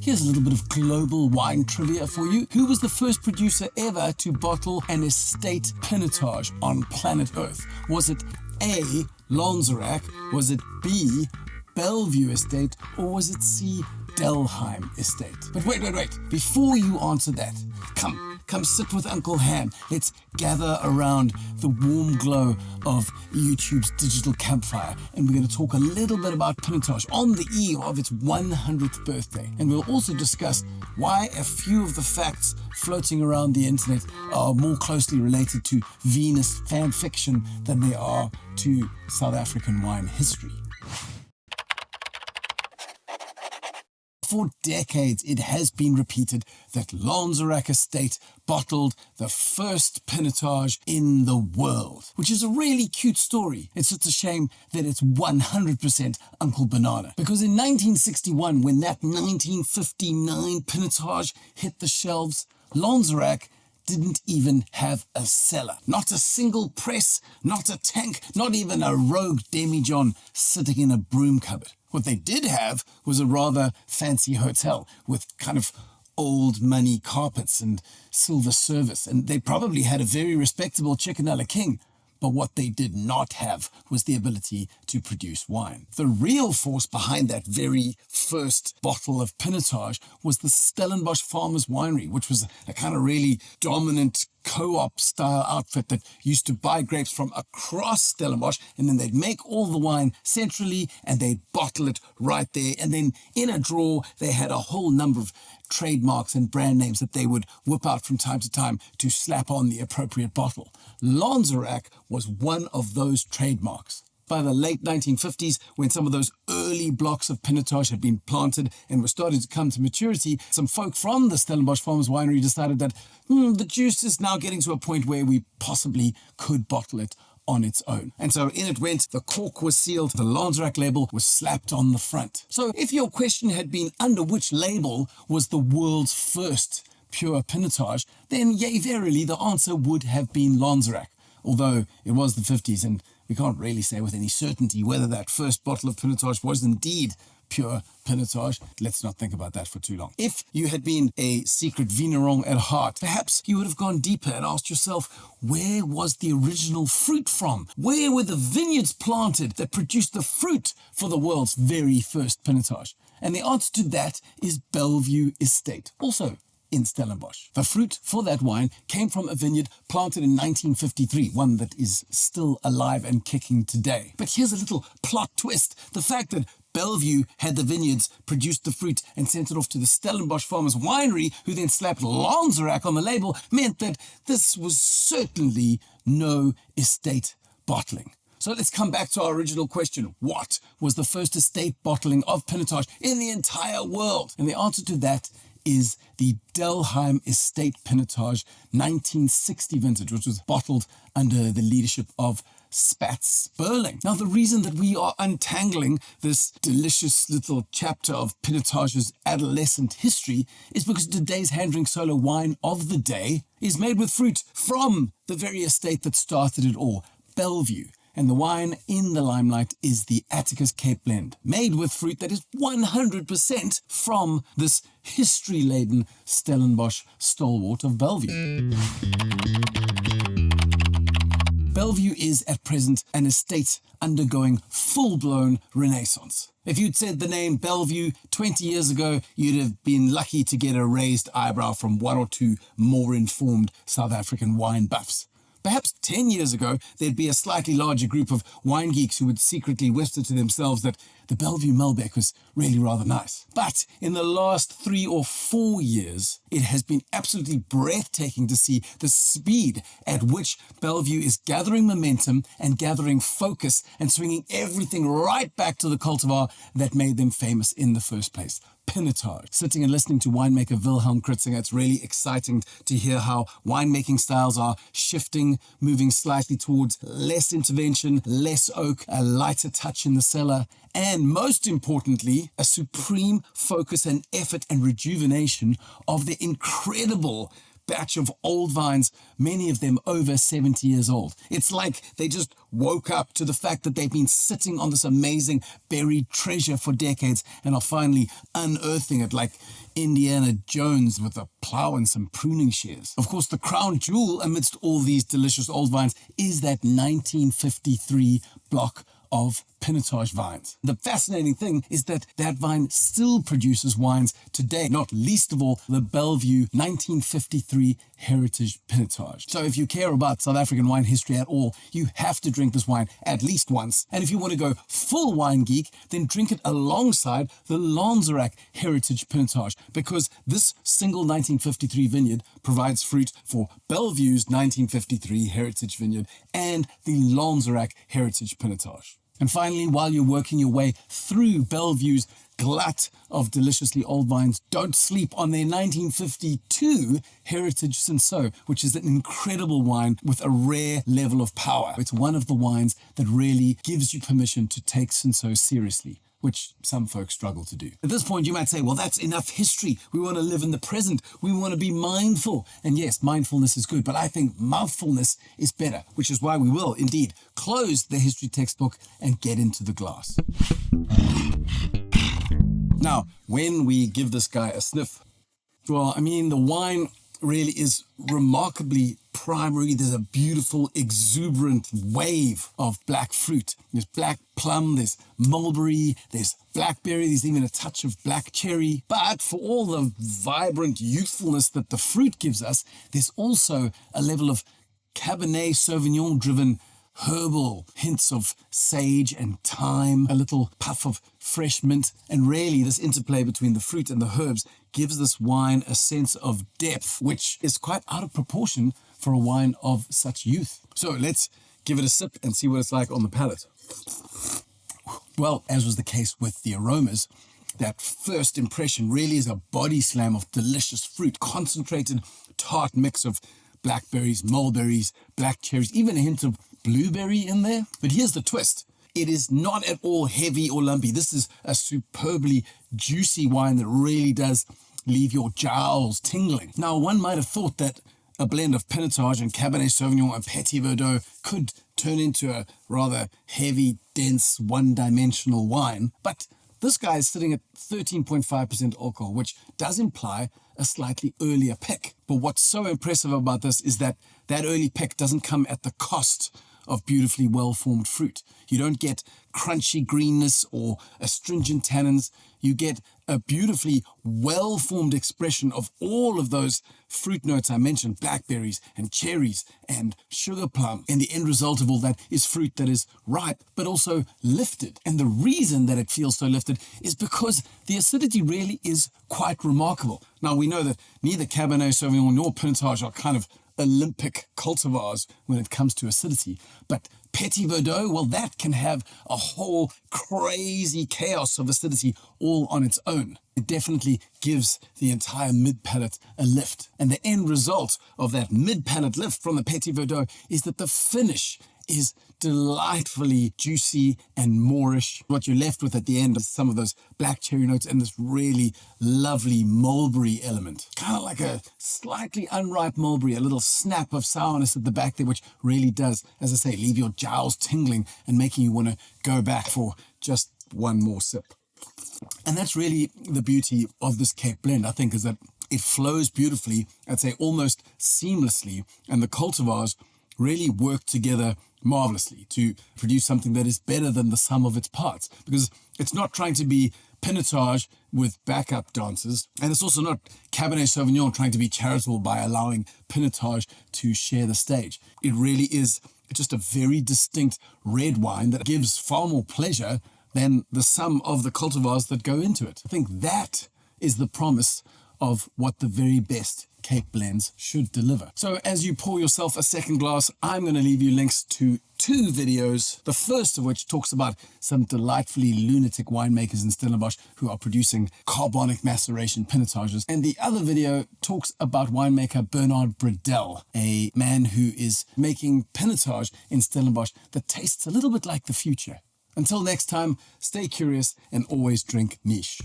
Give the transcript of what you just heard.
Here's a little bit of global wine trivia for you. Who was the first producer ever to bottle an estate Pinotage on planet Earth? Was it A, Lanzerac? Was it B, Bellevue Estate? Or was it C, Delheim Estate? But wait. Before you answer that, come sit with Uncle Han. Let's gather around the warm glow of YouTube's digital campfire, and we're going to talk a little bit about Pinotage on the eve of its 100th birthday. And we'll also discuss why a few of the facts floating around the internet are more closely related to Venus fan fiction than they are to South African wine history. For decades, it has been repeated that Lanzerac Estate bottled the first Pinotage in the world, which is a really cute story. It's just a shame that it's 100% Uncle Banana. Because in 1961, when that 1959 Pinotage hit the shelves, Lanzerac didn't even have a cellar. Not a single press, not a tank, not even a rogue demijohn sitting in a broom cupboard. What they did have was a rather fancy hotel with kind of old money carpets and silver service, and they probably had a very respectable Chickenella King. But what they did not have was the ability to produce wine. The real force behind that very first bottle of Pinotage was the Stellenbosch Farmers Winery, which was a kind of really dominant co-op style outfit that used to buy grapes from across Stellenbosch, and then they'd make all the wine centrally and they'd bottle it right there. And then in a drawer, they had a whole number of trademarks and brand names that they would whip out from time to time to slap on the appropriate bottle. Lanzerac was one of those trademarks. By the late 1950s, when some of those early blocks of Pinotage had been planted and were starting to come to maturity, some folk from the Stellenbosch Farmers Winery decided that the juice is now getting to a point where we possibly could bottle it on its own. And so in it went, the cork was sealed, the Lanzerac label was slapped on the front. So if your question had been under which label was the world's first pure Pinotage, then yea, verily, the answer would have been Lanzerac. Although it was the 50s and we can't really say with any certainty whether that first bottle of Pinotage was indeed pure Pinotage. Let's not think about that for too long. If you had been a secret vigneron at heart, perhaps you would have gone deeper and asked yourself, where was the original fruit from? Where were the vineyards planted that produced the fruit for the world's very first Pinotage? And the answer to that is Bellevue Estate, also in Stellenbosch. The fruit for that wine came from a vineyard planted in 1953, one that is still alive and kicking today. But here's a little plot twist. The fact that Bellevue had the vineyards, produced the fruit, and sent it off to the Stellenbosch Farmers Winery, who then slapped Lanzerac on the label, meant that this was certainly no estate bottling. So let's come back to our original question. What was the first estate bottling of Pinotage in the entire world? And the answer to that is the Delheim Estate Pinotage 1960 vintage, which was bottled under the leadership of Spats Sperling. Now, the reason that we are untangling this delicious little chapter of Pinotage's adolescent history is because today's hand drink solo wine of the day is made with fruit from the very estate that started it all, Bellevue. And the wine in the limelight is the Atticus Cape Blend, made with fruit that is 100% from this history-laden Stellenbosch stalwart of Bellevue. Bellevue is at present an estate undergoing full-blown renaissance. If you'd said the name Bellevue 20 years ago, you'd have been lucky to get a raised eyebrow from one or two more informed South African wine buffs. Perhaps 10 years ago, there'd be a slightly larger group of wine geeks who would secretly whisper to themselves that the Bellevue Malbec was really rather nice. But in the last 3 or 4 years, it has been absolutely breathtaking to see the speed at which Bellevue is gathering momentum and gathering focus and swinging everything right back to the cultivar that made them famous in the first place. Pinotage. Sitting and listening to winemaker Wilhelm Kritzinger, it's really exciting to hear how winemaking styles are shifting, moving slightly towards less intervention, less oak, a lighter touch in the cellar, and most importantly, a supreme focus and effort and rejuvenation of the incredible batch of old vines, many of them over 70 years old. It's like they just woke up to the fact that they've been sitting on this amazing buried treasure for decades and are finally unearthing it like Indiana Jones with a plow and some pruning shears. Of course, the crown jewel amidst all these delicious old vines is that 1953 block of Pinotage vines. The fascinating thing is that that vine still produces wines today, not least of all the Bellevue 1953 Heritage Pinotage. So if you care about South African wine history at all, you have to drink this wine at least once. And if you want to go full wine geek, then drink it alongside the Lanzerac Heritage Pinotage, because this single 1953 vineyard provides fruit for Bellevue's 1953 Heritage Vineyard and the Lanzerac Heritage Pinotage. And finally, while you're working your way through Bellevue's glut of deliciously old vines, don't sleep on their 1952 Heritage Cinsault, which is an incredible wine with a rare level of power. It's one of the wines that really gives you permission to take Cinsault seriously, which some folks struggle to do. At this point, you might say, well, that's enough history. We want to live in the present. We want to be mindful. And yes, mindfulness is good, but I think mouthfulness is better, which is why we will indeed close the history textbook and get into the glass. Now, when we give this guy a sniff, well, I mean, the wine really is remarkably primary. There's a beautiful, exuberant wave of black fruit. There's black plum, there's mulberry, there's blackberry, there's even a touch of black cherry. But for all the vibrant youthfulness that the fruit gives us, there's also a level of Cabernet Sauvignon-driven herbal hints of sage and thyme, a little puff of fresh mint, and really this interplay between the fruit and the herbs gives this wine a sense of depth, which is quite out of proportion for a wine of such youth. So let's give it a sip and see what it's like on the palate. Well, as was the case with the aromas, that first impression really is a body slam of delicious fruit, concentrated tart mix of blackberries, mulberries, black cherries, even a hint of blueberry in there. But here's the twist. It is not at all heavy or lumpy. This is a superbly juicy wine that really does leave your jowls tingling. Now, one might have thought that a blend of Pinotage and Cabernet Sauvignon and Petit Verdot could turn into a rather heavy, dense, one-dimensional wine. But this guy is sitting at 13.5% alcohol, which does imply a slightly earlier pick. But what's so impressive about this is that that early pick doesn't come at the cost of beautifully well-formed fruit. You don't get crunchy greenness or astringent tannins. You get a beautifully well-formed expression of all of those fruit notes I mentioned, blackberries and cherries and sugar plum. And the end result of all that is fruit that is ripe, but also lifted. And the reason that it feels so lifted is because the acidity really is quite remarkable. Now, we know that neither Cabernet Sauvignon nor Pinotage are kind of Olympic cultivars when it comes to acidity. But Petit Verdot, well, that can have a whole crazy chaos of acidity all on its own. It definitely gives the entire mid-palate a lift. And the end result of that mid-palate lift from the Petit Verdot is that the finish is delightfully juicy and moorish. What you're left with at the end is some of those black cherry notes and this really lovely mulberry element. Kind of like a slightly unripe mulberry, a little snap of sourness at the back there, which really does, as I say, leave your jowls tingling and making you want to go back for just one more sip. And that's really the beauty of this Cape blend, I think, is that it flows beautifully, I'd say almost seamlessly, and the cultivars really work together marvelously to produce something that is better than the sum of its parts, because it's not trying to be Pinotage with backup dancers, and it's also not Cabernet Sauvignon trying to be charitable by allowing Pinotage to share the stage. It really is just a very distinct red wine that gives far more pleasure than the sum of the cultivars that go into it. I think that is the promise of what the very best Cape blends should deliver. So as you pour yourself a second glass, I'm going to leave you links to 2 videos, the first of which talks about some delightfully lunatic winemakers in Stellenbosch who are producing carbonic maceration Pinotages. And the other video talks about winemaker Bernard Bredell, a man who is making Pinotage in Stellenbosch that tastes a little bit like the future. Until next time, stay curious and always drink niche.